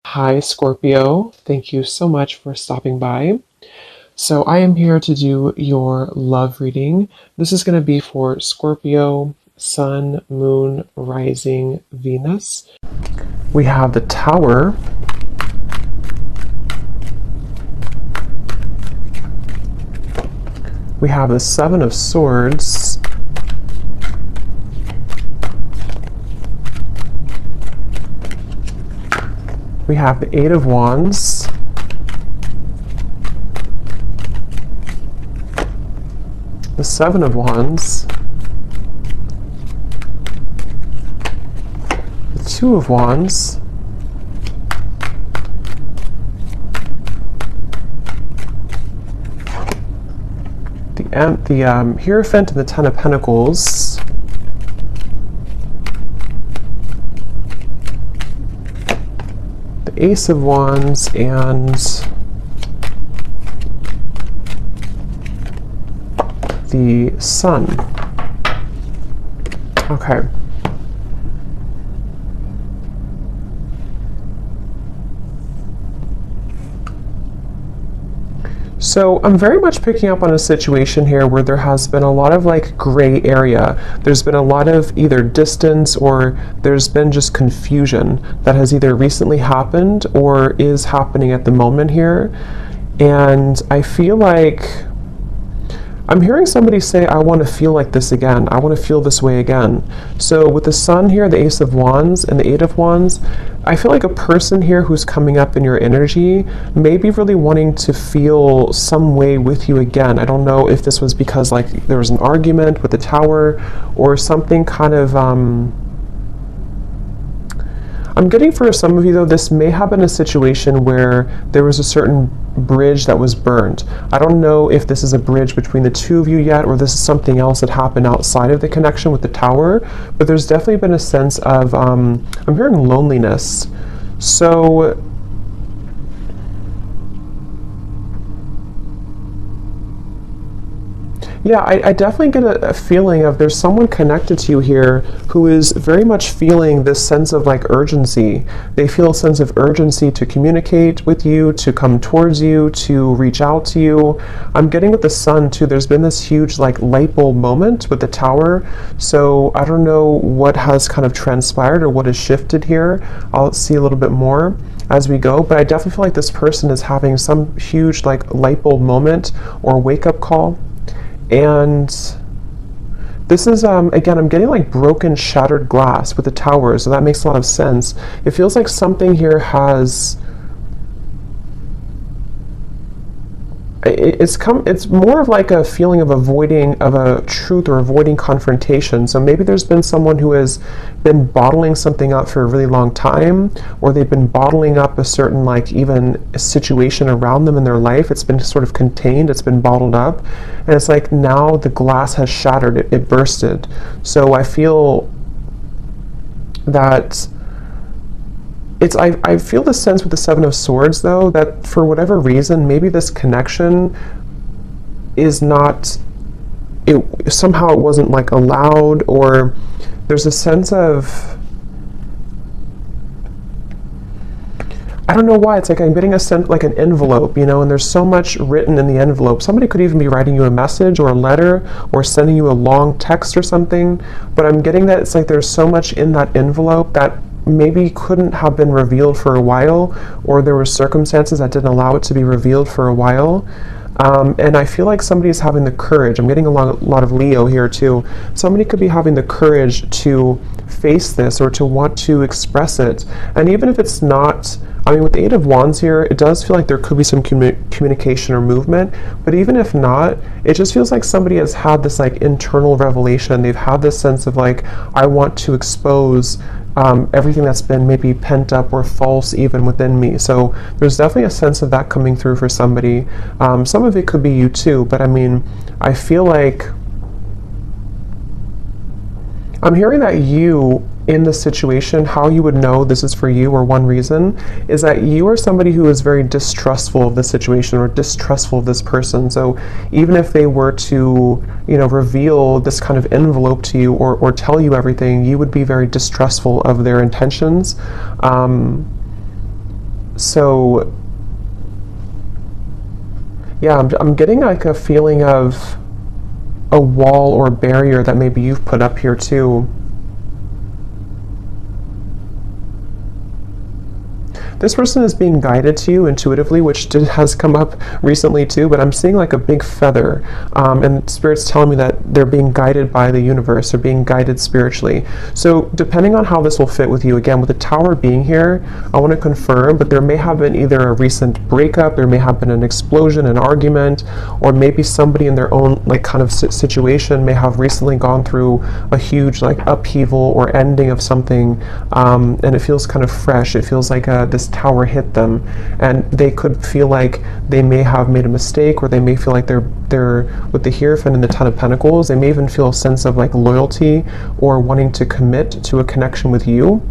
Hi, Scorpio. Thank you so much for stopping by. So, I am here to do your love reading. This is going to be for Scorpio, Sun, Moon, Rising, Venus. We have the Tower. We have the Seven of Swords. We have the Eight of Wands. The Seven of Wands. The Two of Wands. The Hierophant and the Ten of Pentacles. The Ace of Wands and the Sun. Okay. So I'm very much picking up on a situation here where there has been a lot of like gray area. There's been a lot of either distance or there's been just confusion that has either recently happened or is happening at the moment here. And I feel like I'm hearing somebody say, I want to feel like this again. I want to feel this way again. So with the Sun here, the Ace of Wands, and the Eight of Wands, I feel like a person here who's coming up in your energy may be really wanting to feel some way with you again. I don't know if this was because like there was an argument with the Tower or something kind of I'm getting for some of you though, this may have been a situation where there was a certain bridge that was burned. I don't know if this is a bridge between the two of you yet, or this is something else that happened outside of the connection with the Tower, but there's definitely been a sense of, I'm hearing loneliness. So, yeah, I definitely get a feeling of there's someone connected to you here who is very much feeling this sense of like urgency. They feel a sense of urgency to communicate with you, to come towards you, to reach out to you. I'm getting with the Sun too, there's been this huge like light bulb moment with the Tower. So I don't know what has kind of transpired or what has shifted here. I'll see a little bit more as we go, but I definitely feel like this person is having some huge like light bulb moment or wake up call. And this is, again, I'm getting like broken, shattered glass with the Tower, so that makes a lot of sense. It feels like something here has, it's more of like a feeling of avoiding of a truth or avoiding confrontation. So maybe there's been someone who has been bottling something up for a really long time, or they've been bottling up a certain like even a situation around them in their life. It's been sort of contained, it's been bottled up, and it's like now the glass has shattered, it bursted. So I feel that I feel the sense with the Seven of Swords, though, that for whatever reason, maybe this connection is not, somehow it wasn't like allowed, or there's a sense of, I don't know why, it's like I'm getting a sense like an envelope, you know, and there's so much written in the envelope. Somebody could even be writing you a message or a letter or sending you a long text or something, but I'm getting that it's like there's so much in that envelope that maybe couldn't have been revealed for a while, or there were circumstances that didn't allow it to be revealed for a while. And I feel like somebody is having the courage. I'm getting a lot of Leo here too. Somebody could be having the courage to face this or to want to express it. And even if it's not, I mean, with the Eight of Wands here, it does feel like there could be some communication or movement. But even if not, it just feels like somebody has had this like internal revelation. They've had this sense of like, I want to expose everything that's been maybe pent up or false even within me. So there's definitely a sense of that coming through for somebody. Some of it could be you too, but I mean, I feel like I'm hearing that you in this situation, how you would know this is for you, or one reason, is that you are somebody who is very distrustful of the situation or distrustful of this person. So even if they were to, you know, reveal this kind of envelope to you or tell you everything, you would be very distrustful of their intentions. So yeah, I'm getting like a feeling of a wall or barrier that maybe you've put up here too. This person is being guided to you intuitively, which has come up recently too, but I'm seeing like a big feather, and Spirit's telling me that they're being guided by the universe, they're being guided spiritually. So depending on how this will fit with you, again, with the Tower being here, I want to confirm, but there may have been either a recent breakup, there may have been an explosion, an argument, or maybe somebody in their own like kind of situation may have recently gone through a huge like upheaval or ending of something, and it feels kind of fresh. It feels like this tower hit them, and they could feel like they may have made a mistake, or they may feel like they're with the Hierophant and the Ten of Pentacles, they may even feel a sense of like loyalty or wanting to commit to a connection with you.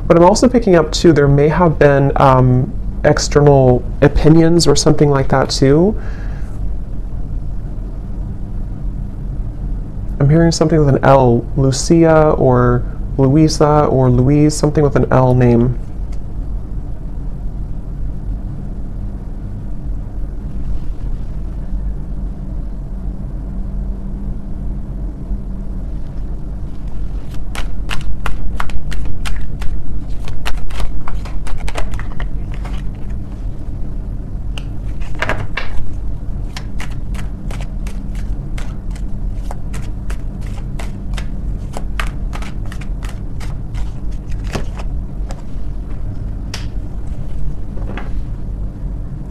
But I'm also picking up too, there may have been external opinions or something like that too. I'm hearing something with an L, Lucia or Louisa or Louise, something with an L name.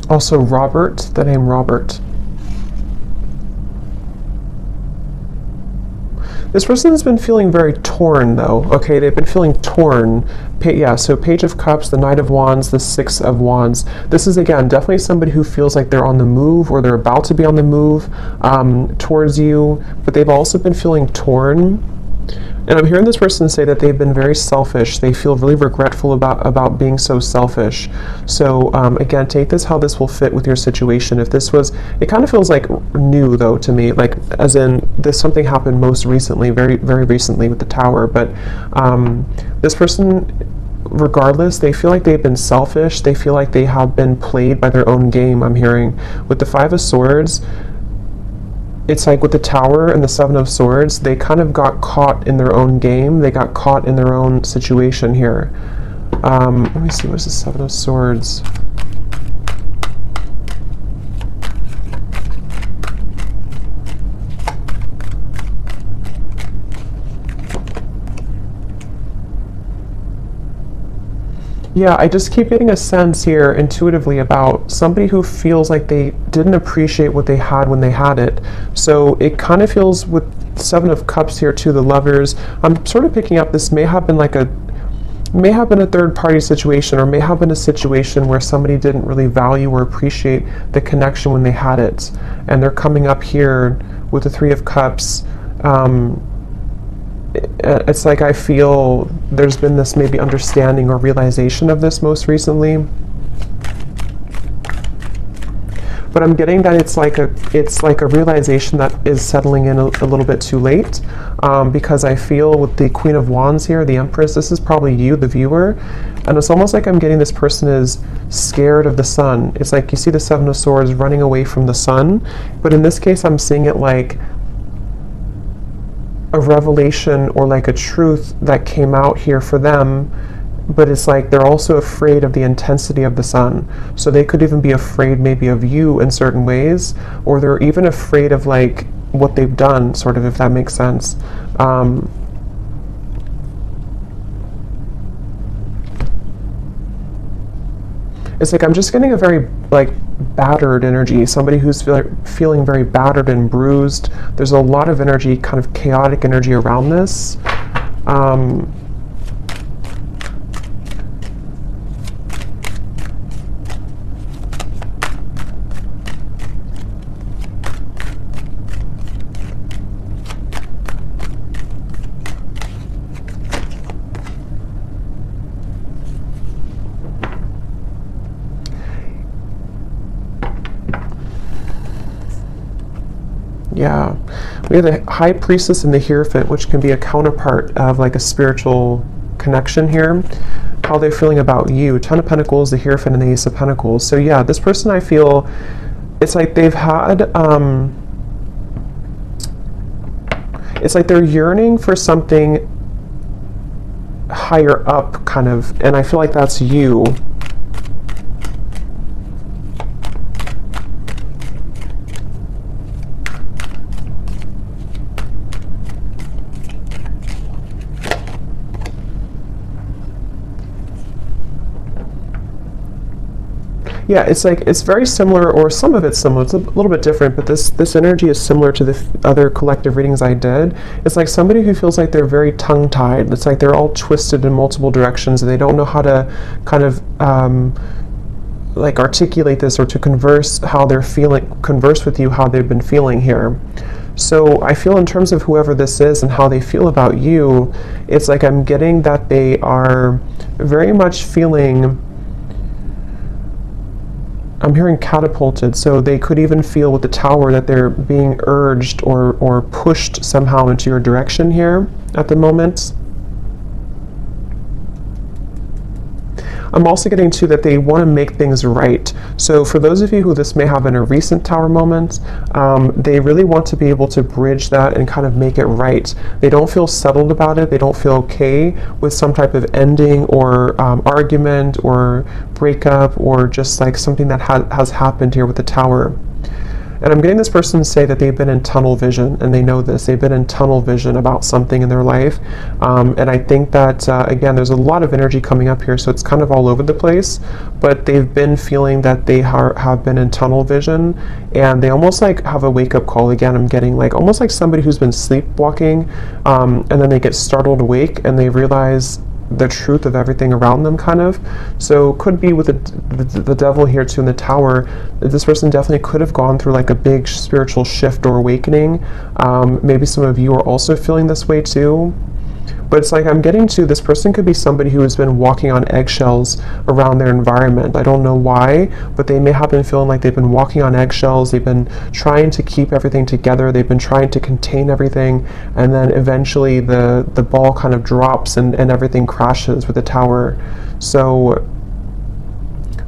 Also Robert, the name Robert. This person has been feeling very torn though, okay? They've been feeling torn. Yeah, so Page of Cups, the Knight of Wands, the Six of Wands. This is, again, definitely somebody who feels like they're on the move, or they're about to be on the move towards you, but they've also been feeling torn. And I'm hearing this person say that they've been very selfish. They feel really regretful about being so selfish. So again, take this how this will fit with your situation. If this was, it kind of feels like new though to me, like as in this something happened most recently, very, very recently with the Tower. But this person, regardless, they feel like they've been selfish. They feel like they have been played by their own game, I'm hearing. With the Five of Swords, it's like with the Tower and the Seven of Swords, they kind of got caught in their own game. They got caught in their own situation here. Let me see, what's the Seven of Swords? Yeah, I just keep getting a sense here intuitively about somebody who feels like they didn't appreciate what they had when they had it. So it kind of feels with Seven of Cups here too, the Lovers. I'm sort of picking up this may have been a third party situation, or may have been a situation where somebody didn't really value or appreciate the connection when they had it. And they're coming up here with the Three of Cups. It's like I feel there's been this maybe understanding or realization of this most recently. But I'm getting that it's like a realization that is settling in a little bit too late, because I feel with the Queen of Wands here, the Empress, this is probably you, the viewer, and it's almost like I'm getting this person is scared of the sun. It's like you see the Seven of Swords running away from the sun, but in this case I'm seeing it like a revelation or like a truth that came out here for them, but it's like they're also afraid of the intensity of the sun. So they could even be afraid maybe of you in certain ways, or they're even afraid of like what they've done, sort of, if that makes sense. It's like I'm just getting a very like battered energy, somebody who's feeling very battered and bruised. There's a lot of energy, kind of chaotic energy around this. Yeah, we have the High Priestess and the Hierophant, which can be a counterpart of like a spiritual connection here, how they're feeling about you. Ten of Pentacles, the Hierophant, and the Ace of Pentacles. So yeah, this person, I feel, it's like they've had, it's like they're yearning for something higher up, kind of, and I feel like that's you. Yeah, it's like, it's very similar, or some of it's similar. It's a little bit different, but this energy is similar to the other collective readings I did. It's like somebody who feels like they're very tongue-tied. It's like they're all twisted in multiple directions, and they don't know how to kind of like articulate this, or to converse how they're feeling, converse with you how they've been feeling here. So I feel, in terms of whoever this is and how they feel about you, it's like I'm getting that they are very much feeling, I'm hearing catapulted, so they could even feel with the Tower that they're being urged or pushed somehow into your direction here at the moment. I'm also getting to that they want to make things right. So for those of you who this may have been a recent Tower moment, they really want to be able to bridge that and kind of make it right. They don't feel settled about it. They don't feel okay with some type of ending or argument or breakup, or just like something that has happened here with the Tower. And I'm getting this person to say that they've been in tunnel vision, and they know this. They've been in tunnel vision about something in their life. And I think that, again, there's a lot of energy coming up here, so it's kind of all over the place. But they've been feeling that they have been in tunnel vision, and they almost like have a wake-up call. Again, I'm getting like almost like somebody who's been sleepwalking, and then they get startled awake, and they realize the truth of everything around them, kind of. So could be with the devil here too in the Tower. This person definitely could have gone through like a big spiritual shift or awakening. Maybe some of you are also feeling this way too. But it's like I'm getting to, this person could be somebody who has been walking on eggshells around their environment. I don't know why, but they may have been feeling like they've been walking on eggshells. They've been trying to keep everything together. They've been trying to contain everything. And then eventually the ball kind of drops and everything crashes with the Tower. So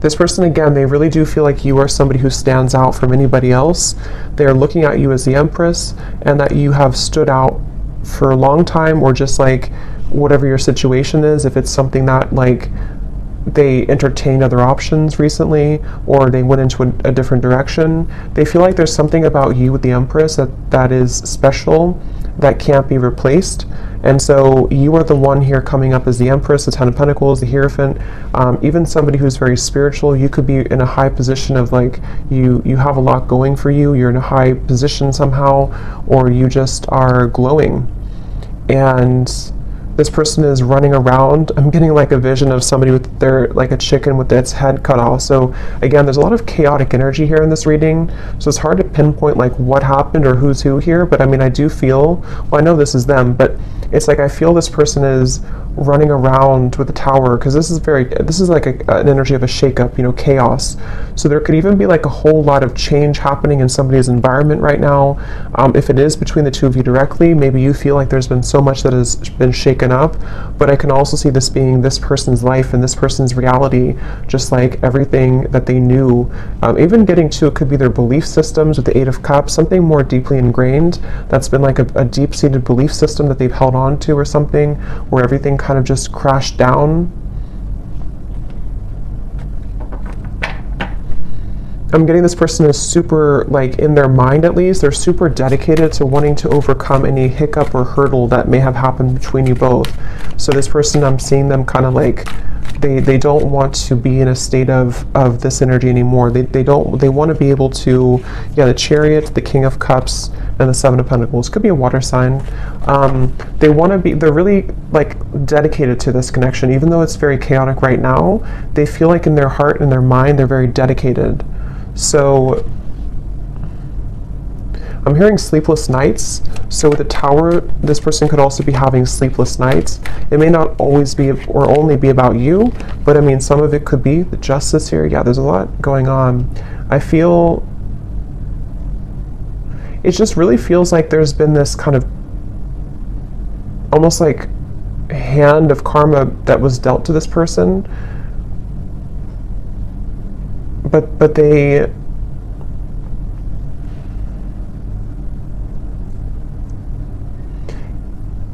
this person, again, they really do feel like you are somebody who stands out from anybody else. They're looking at you as the Empress, and that you have stood out for a long time, or just like whatever your situation is. If it's something that like they entertained other options recently, or they went into a different direction, they feel like there's something about you with the Empress that is special, that can't be replaced. And so you are the one here coming up as the Empress, the Ten of Pentacles, the Hierophant. Even somebody who's very spiritual, you could be in a high position of like, you have a lot going for you, you're in a high position somehow, or you just are glowing. And this person is running around. I'm getting like a vision of somebody with their, like a chicken with its head cut off. So again, there's a lot of chaotic energy here in this reading. So it's hard to pinpoint like what happened or who's who here. But I mean, I do feel, well, I know this is them, but it's like I feel this person is running around with the Tower, because this is like an energy of a shakeup, you know, chaos. So there could even be like a whole lot of change happening in somebody's environment right now. If it is between the two of you directly, maybe you feel like there's been so much that has been shaken up. But I can also see this being this person's life and this person's reality, just like everything that they knew. Even getting to, it could be their belief systems with the Eight of Cups, something more deeply ingrained that's been like a deep-seated belief system that they've held on to, or something where everything kind of just crashed down. I'm getting this person is super, like in their mind at least, they're super dedicated to wanting to overcome any hiccup or hurdle that may have happened between you both. So this person, I'm seeing them kind of like, they don't want to be in a state of this energy anymore. They want to be able to, yeah, the Chariot, the King of Cups, and the Seven of Pentacles. Could be a water sign. They want to be, they're really like dedicated to this connection. Even though it's very chaotic right now, they feel like in their heart and their mind, they're very dedicated. So I'm hearing sleepless nights. So with the Tower, this person could also be having sleepless nights. It may not always be or only be about you, but I mean, some of it could be the Justice here. Yeah, there's a lot going on. I feel, it just really feels like there's been this kind of almost like hand of karma that was dealt to this person, but they,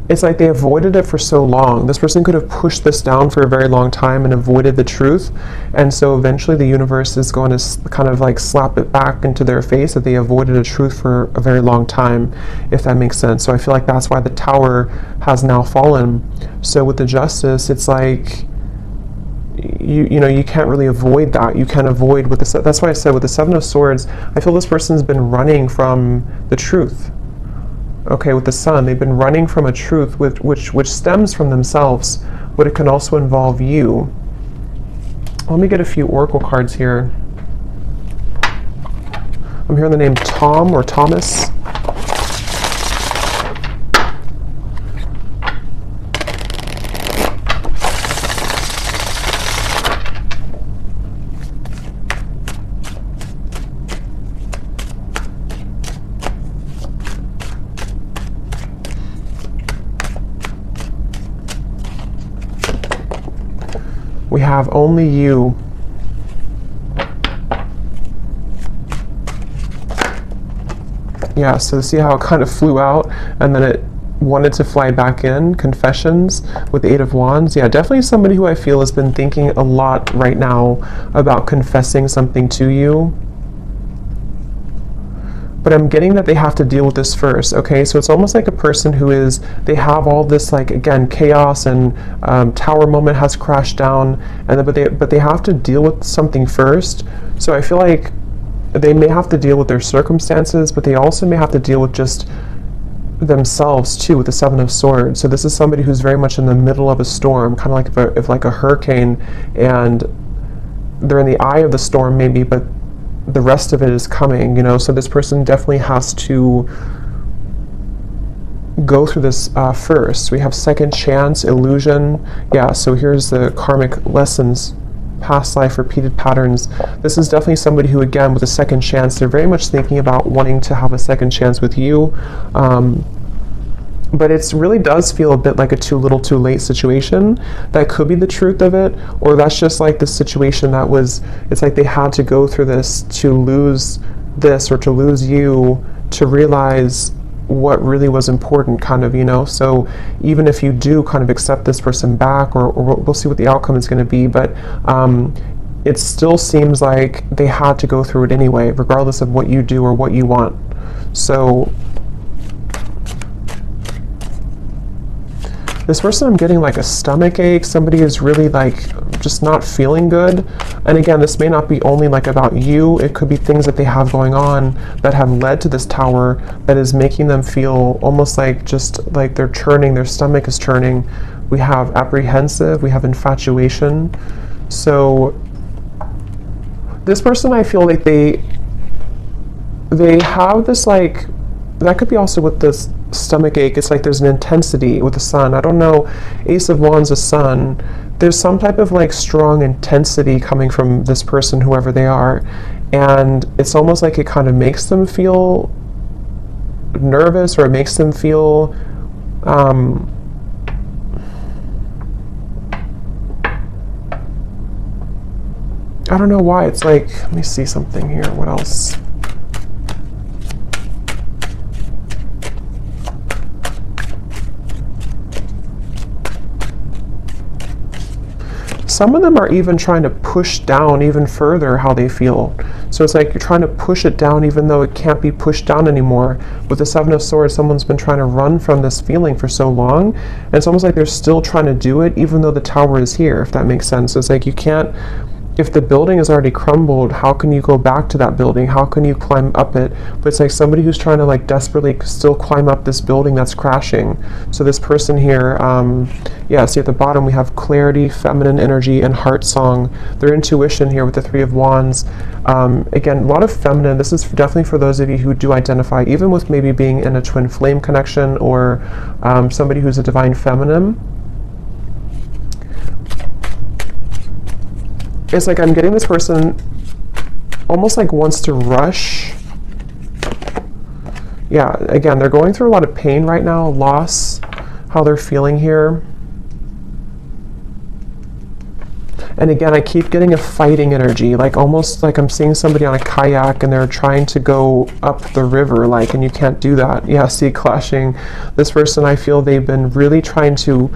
it's like they avoided it for so long. This person could have pushed this down for a very long time and avoided the truth, and so eventually the universe is going to kind of like slap it back into their face that they avoided a truth for a very long time, if that makes sense. So I feel like that's why the Tower has now fallen. So with the Justice, it's like you know, you can't really avoid that. You can't avoid with the, that's why I said with the Seven of Swords, I feel this person's been running from the truth. Okay, with the Sun, they've been running from a truth which stems from themselves, but it can also involve you. Let me get a few oracle cards here. I'm hearing the name Tom or Thomas. We have only you. Yeah, so see how it kind of flew out and then it wanted to fly back in. Confessions with the Eight of Wands. Yeah, definitely somebody who I feel has been thinking a lot right now about confessing something to you. But I'm getting that they have to deal with this first, okay? So it's almost like a person who is, they have all this, like, again, chaos and tower moment has crashed down, and then, but they have to deal with something first. So I feel like they may have to deal with their circumstances, but they also may have to deal with just themselves too, with the Seven of Swords. So this is somebody who's very much in the middle of a storm, kind of like if like a hurricane, and they're in the eye of the storm maybe, but the rest of it is coming, you know. So this person definitely has to go through this first. We have second chance, illusion. Yeah, so here's the karmic lessons, past life, repeated patterns. This is definitely somebody who, again, with a second chance, they're very much thinking about wanting to have a second chance with you. But it really does feel a bit like a too little too late situation. That could be the truth of it, or that's just like the situation that was, it's like they had to go through this to lose this or to lose you to realize what really was important, kind of, you know. So even if you do kind of accept this person back, or we'll see what the outcome is going to be, but it still seems like they had to go through it anyway, regardless of what you do or what you want. So this person, I'm getting like a stomach ache. Somebody is really like just not feeling good. And again, this may not be only like about you. It could be things that they have going on that have led to this Tower that is making them feel almost like just like they're churning, their stomach is churning. We have apprehensive, we have infatuation. So this person, I feel like they have this, like, that could be also with this stomach ache. It's like there's an intensity with the Sun. I don't know, Ace of Wands, the Sun. There's some type of like strong intensity coming from this person, whoever they are, and it's almost like it kind of makes them feel nervous, or it makes them feel I don't know why. It's like, let me see something here. What else? Some of them are even trying to push down even further how they feel. So it's like you're trying to push it down even though it can't be pushed down anymore. With the Seven of Swords, someone's been trying to run from this feeling for so long, and it's almost like they're still trying to do it even though the Tower is here, if that makes sense. So it's like you can't, if the building is already crumbled, how can you go back to that building? How can you climb up it? But it's like somebody who's trying to like desperately still climb up this building that's crashing. So this person here, yeah, see at the bottom we have clarity, feminine energy, and heart song. Their intuition here with the Three of Wands. Again, a lot of feminine. This is definitely for those of you who do identify even with maybe being in a twin flame connection, or somebody who's a divine feminine. It's like I'm getting this person almost like wants to rush. Yeah, again, they're going through a lot of pain right now, loss, how they're feeling here. And again, I keep getting a fighting energy, like almost like I'm seeing somebody on a kayak and they're trying to go up the river, like, and you can't do that. Yeah, see, clashing. This person, I feel they've been really trying to,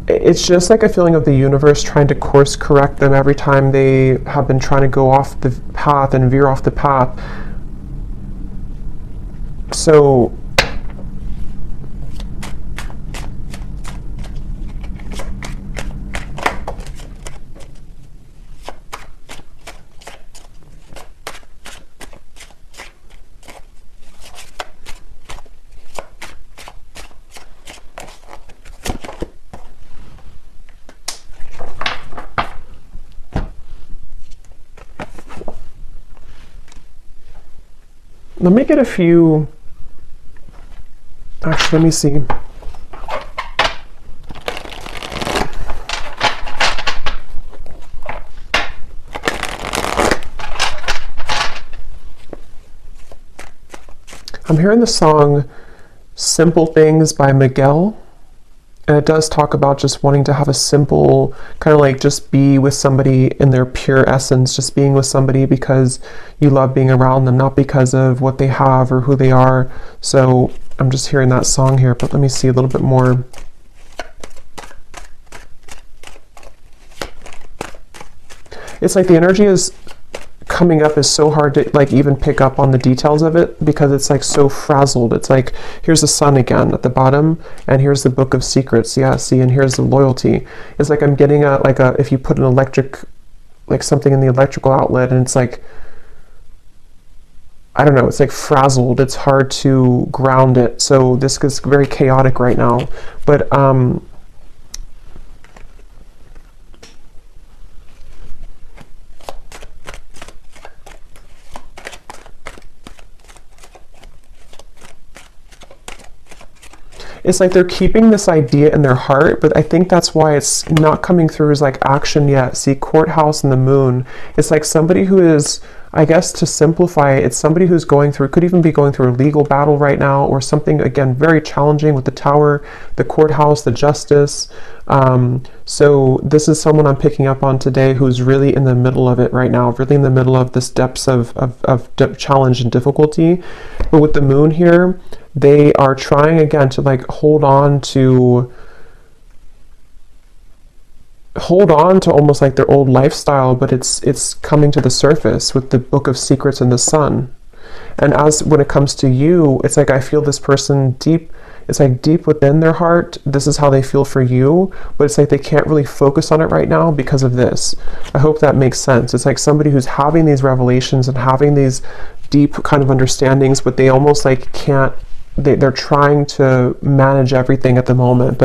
it's just like a feeling of the universe trying to course correct them every time they have been trying to go off the path and veer off the path. So let me get a few, actually, let me see. I'm hearing the song Simple Things by Miguel. And it does talk about just wanting to have a simple, kind of like just be with somebody in their pure essence, just being with somebody because you love being around them, not because of what they have or who they are. So I'm just hearing that song here, but let me see a little bit more. It's like the energy is coming up is so hard to like even pick up on the details of it because it's like so frazzled. It's like, here's the sun again at the bottom, and here's the book of secrets. Yeah, see, and here's the loyalty. It's like I'm getting a, like a, if you put an electric, like something in the electrical outlet, and it's like, I don't know, it's like frazzled. It's hard to ground it. So this is very chaotic right now. But it's like they're keeping this idea in their heart, but I think that's why it's not coming through as like action yet. See, courthouse and the moon. It's like somebody who is, I guess to simplify it, it's somebody who's going through, could even be going through a legal battle right now or something, again, very challenging with the tower, the courthouse, the justice. So this is someone I'm picking up on today who's really in the middle of it right now, really in the middle of this depths of challenge and difficulty. But with the moon here, they are trying again to like hold on to almost like their old lifestyle, but it's coming to the surface with the book of secrets and the sun. And as when it comes to you, it's like I feel this person deep, it's like deep within their heart, this is how they feel for you, but it's like they can't really focus on it right now because of this. I hope that makes sense. It's like somebody who's having these revelations and having these deep kind of understandings, but they almost like can't, they're trying to manage everything at the moment,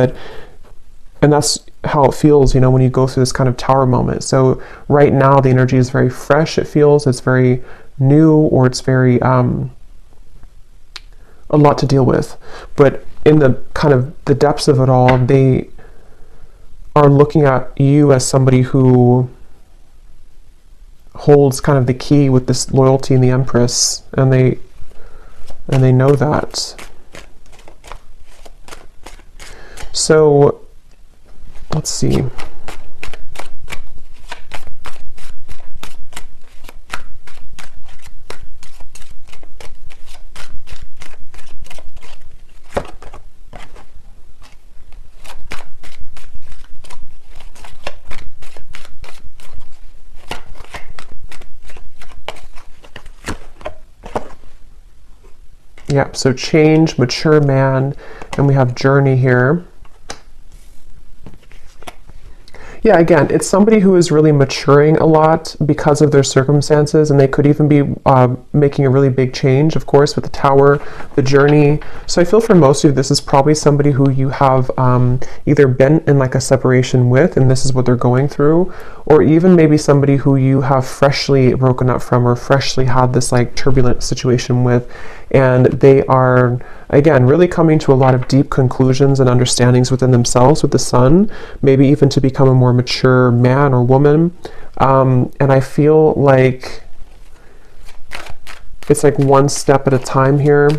and that's how it feels, you know, when you go through this kind of tower moment. So right now the energy is very fresh, it feels, it's very new, or it's very a lot to deal with. But in the kind of the depths of it all, they are looking at you as somebody who holds kind of the key with this loyalty in the Empress, and they know that. So let's see. Yeah, so change, mature man, and we have journey here. Yeah, again, it's somebody who is really maturing a lot because of their circumstances, and they could even be making a really big change, of course, with the tower, the journey. So I feel for most of you, this is probably somebody who you have either been in like a separation with, and this is what they're going through, or even maybe somebody who you have freshly broken up from or freshly had this like turbulent situation with, and they are, again, really coming to a lot of deep conclusions and understandings within themselves with the sun, maybe even to become a more mature man or woman. And I feel like it's like one step at a time here.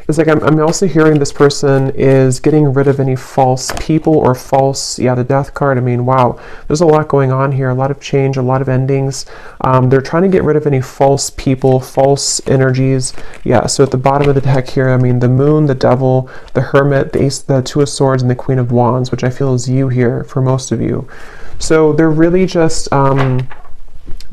It's like I'm also hearing this person is getting rid of any false people or false, yeah, the death card. I mean, wow, there's a lot going on here, a lot of change, a lot of endings. They're trying to get rid of any false people, false energies. Yeah, so at the bottom of the deck here, I mean, the moon, the devil, the hermit, the ace, the two of swords, and the queen of wands, which I feel is you here for most of you. So they're really just,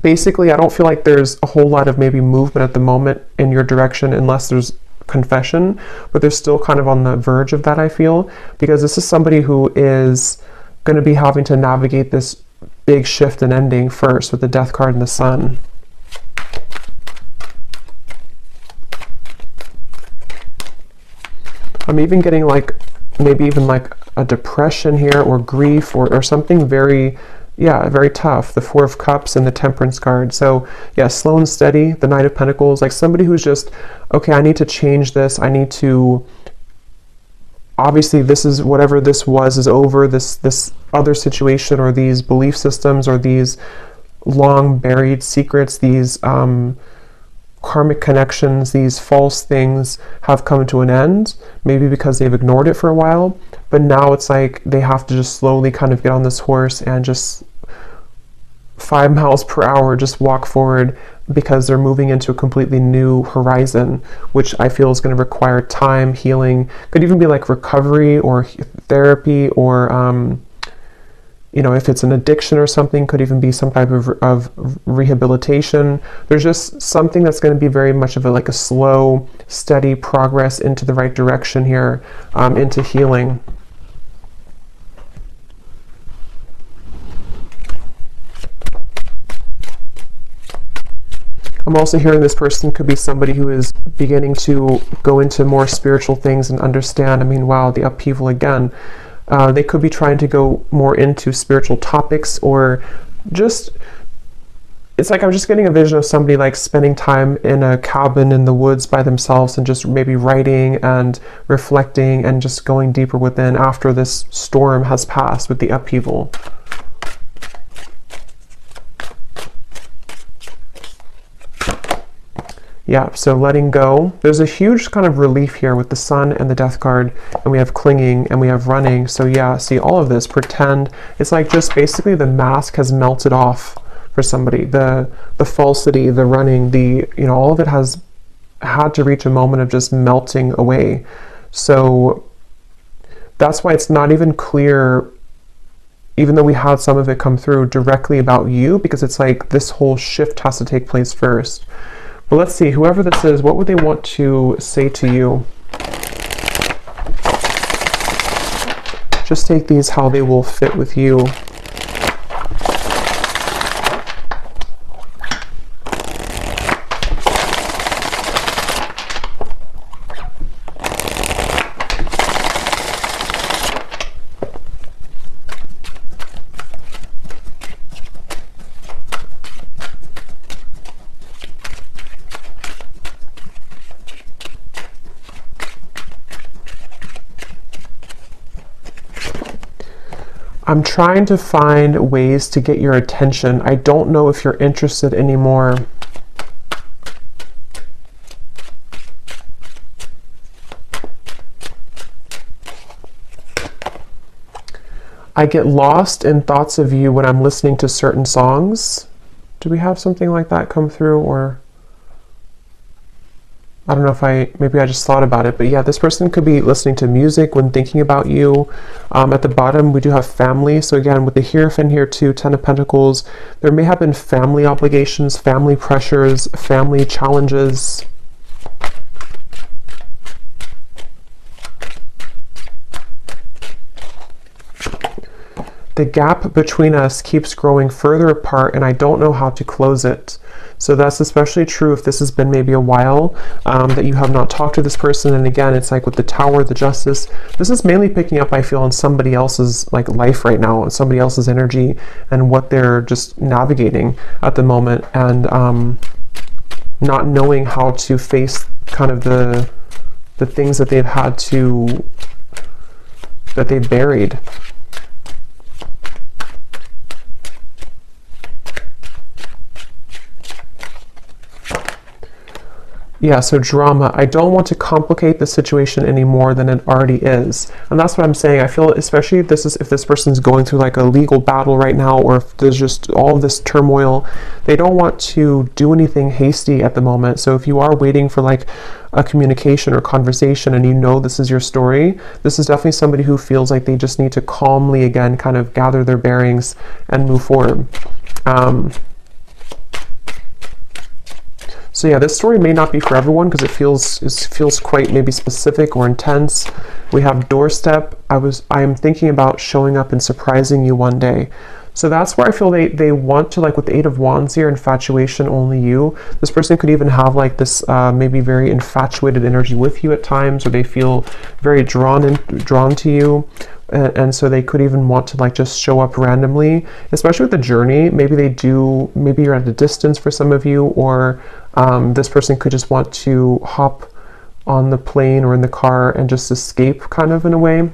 basically, I don't feel like there's a whole lot of maybe movement at the moment in your direction unless there's confession, but they're still kind of on the verge of that, I feel, because this is somebody who is going to be having to navigate this big shift and ending first with the death card and the sun. I'm even getting like maybe even like a depression here or grief or something very, yeah, very tough. The Four of Cups and the Temperance card. So yeah, slow and steady, the Knight of Pentacles, like somebody who's just, okay, I need to change this. I need to, obviously this is, whatever this was is over, this other situation or these belief systems or these long buried secrets, these karmic connections, these false things have come to an end, maybe because they've ignored it for a while, but now it's like they have to just slowly kind of get on this horse and just 5 miles per hour just walk forward, because they're moving into a completely new horizon, which I feel is going to require time, healing, could even be like recovery or therapy, or you know, if it's an addiction or something, could even be some type of rehabilitation. There's just something that's going to be very much of like a slow, steady progress into the right direction here, into healing. I'm also hearing this person could be somebody who is beginning to go into more spiritual things and understand. I mean, wow, the upheaval again. They could be trying to go more into spiritual topics, or just, it's like I'm just getting a vision of somebody like spending time in a cabin in the woods by themselves and just maybe writing and reflecting and just going deeper within after this storm has passed with the upheaval. Yeah, so letting go. There's a huge kind of relief here with the sun and the death card, and we have clinging and we have running. So yeah, see all of this, pretend. It's like just basically the mask has melted off for somebody. The falsity, the running, the, you know, all of it has had to reach a moment of just melting away. So that's why it's not even clear, even though we had some of it come through directly about you, because it's like this whole shift has to take place first. But let's see, whoever this is, what would they want to say to you? Just take these how they will fit with you. I'm trying to find ways to get your attention. I don't know if you're interested anymore. I get lost in thoughts of you when I'm listening to certain songs. Do we have something like that come through? Or I don't know if maybe I just thought about it, but yeah, this person could be listening to music when thinking about you. At the bottom, we do have family. So again, with the Hierophant here too, 10 of Pentacles, there may have been family obligations, family pressures, family challenges. The gap between us keeps growing further apart, and I don't know how to close it. So that's especially true if this has been maybe a while that you have not talked to this person. And again, it's like with the Tower, the Justice, this is mainly picking up, I feel, on somebody else's like life right now, and somebody else's energy and what they're just navigating at the moment, and not knowing how to face kind of the things that they've had to, that they buried. Yeah, so drama. I don't want to complicate the situation any more than it already is. And that's what I'm saying. I feel, especially if this person's going through like a legal battle right now, or if there's just all of this turmoil, they don't want to do anything hasty at the moment. So if you are waiting for like a communication or conversation and you know this is your story, this is definitely somebody who feels like they just need to calmly again kind of gather their bearings and move forward. So yeah, this story may not be for everyone because it feels quite maybe specific or intense. We have doorstep. I am thinking about showing up and surprising you one day. So that's where I feel they want to, like with the Eight of Wands here, infatuation, only you. This person could even have like this maybe very infatuated energy with you at times, or they feel very drawn to you. And so they could even want to like just show up randomly, especially with the journey. Maybe you're at a distance for some of you, or this person could just want to hop on the plane or in the car and just escape kind of in a way.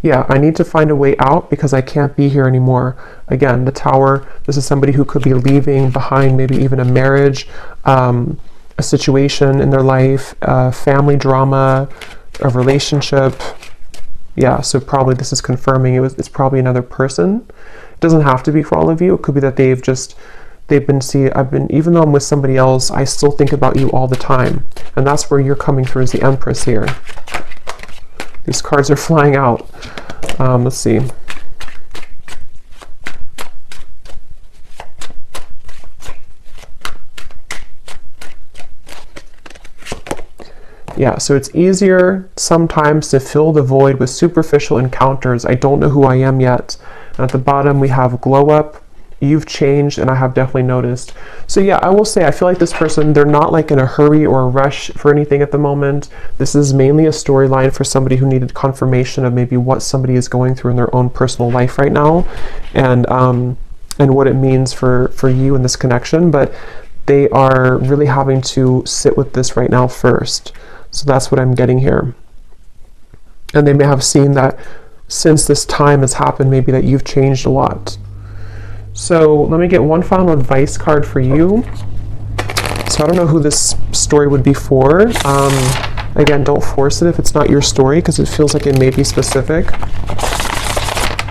Yeah, I need to find a way out because I can't be here anymore. Again, the Tower, this is somebody who could be leaving behind maybe even a marriage, a situation in their life, family drama, a relationship. Yeah, so probably this is confirming it's probably another person. It doesn't have to be for all of you. It could be that even though I'm with somebody else, I still think about you all the time. And that's where you're coming through as the Empress here. These cards are flying out. Let's see. Yeah, so it's easier sometimes to fill the void with superficial encounters. I don't know who I am yet. And at the bottom we have glow up. You've changed, and I have definitely noticed. So yeah, I will say I feel like this person, they're not like in a hurry or a rush for anything at the moment. This is mainly a storyline for somebody who needed confirmation of maybe what somebody is going through in their own personal life right now, and what it means for you in this connection. But they are really having to sit with this right now first. So that's what I'm getting here. And they may have seen that since this time has happened, maybe that you've changed a lot. So let me get one final advice card for you. So I don't know who this story would be for. Again, don't force it if it's not your story, because it feels like it may be specific.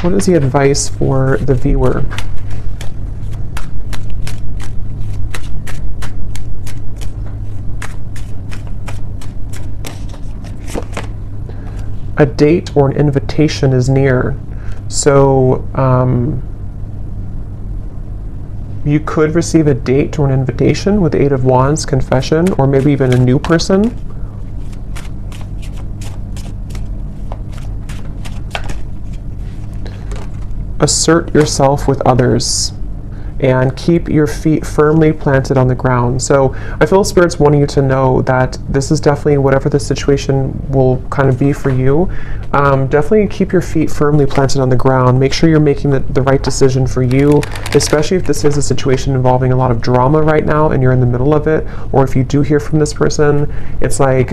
What is the advice for the viewer? A date or an invitation is near. So you could receive a date or an invitation with the Eight of Wands, confession, or maybe even a new person. Assert yourself with others and keep your feet firmly planted on the ground. So I feel Spirit's wanting you to know that this is definitely, whatever the situation will kind of be for you, definitely keep your feet firmly planted on the ground. Make sure you're making the right decision for you, especially if this is a situation involving a lot of drama right now and you're in the middle of it, or if you do hear from this person, it's like,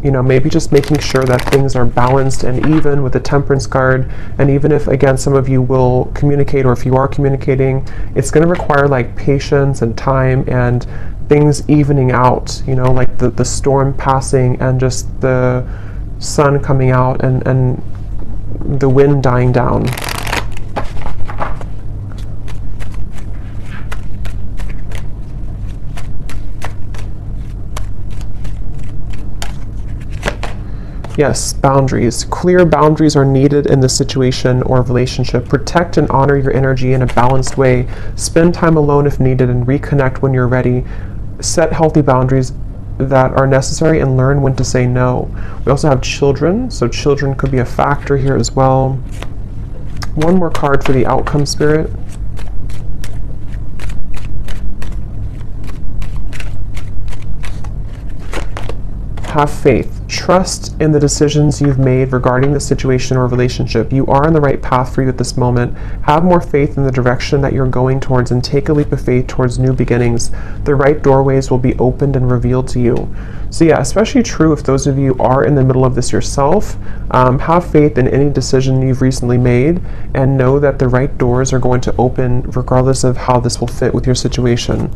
maybe just making sure that things are balanced and even with the Temperance card. And even if, again, some of you will communicate, or if you are communicating, it's going to require like patience and time and things evening out, like the storm passing and just the sun coming out and the wind dying down. Yes, boundaries. Clear boundaries are needed in this situation or relationship. Protect and honor your energy in a balanced way. Spend time alone if needed and reconnect when you're ready. Set healthy boundaries that are necessary and learn when to say no. We also have children, so children could be a factor here as well. One more card for the outcome, Spirit. have faith. Trust in the decisions you've made regarding the situation or relationship. You are on the right path for you at this moment. Have more faith in the direction that you're going towards and take a leap of faith towards new beginnings. The right doorways will be opened and revealed to you. So yeah, especially true if those of you are in the middle of this yourself. Have faith in any decision you've recently made and know that the right doors are going to open regardless of how this will fit with your situation.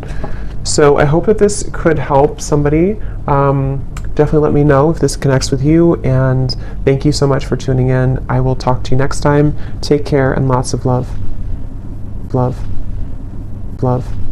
So I hope that this could help somebody. Definitely let me know if this connects with you, and thank you so much for tuning in. I will talk to you next time. Take care and lots of love. Love. Love.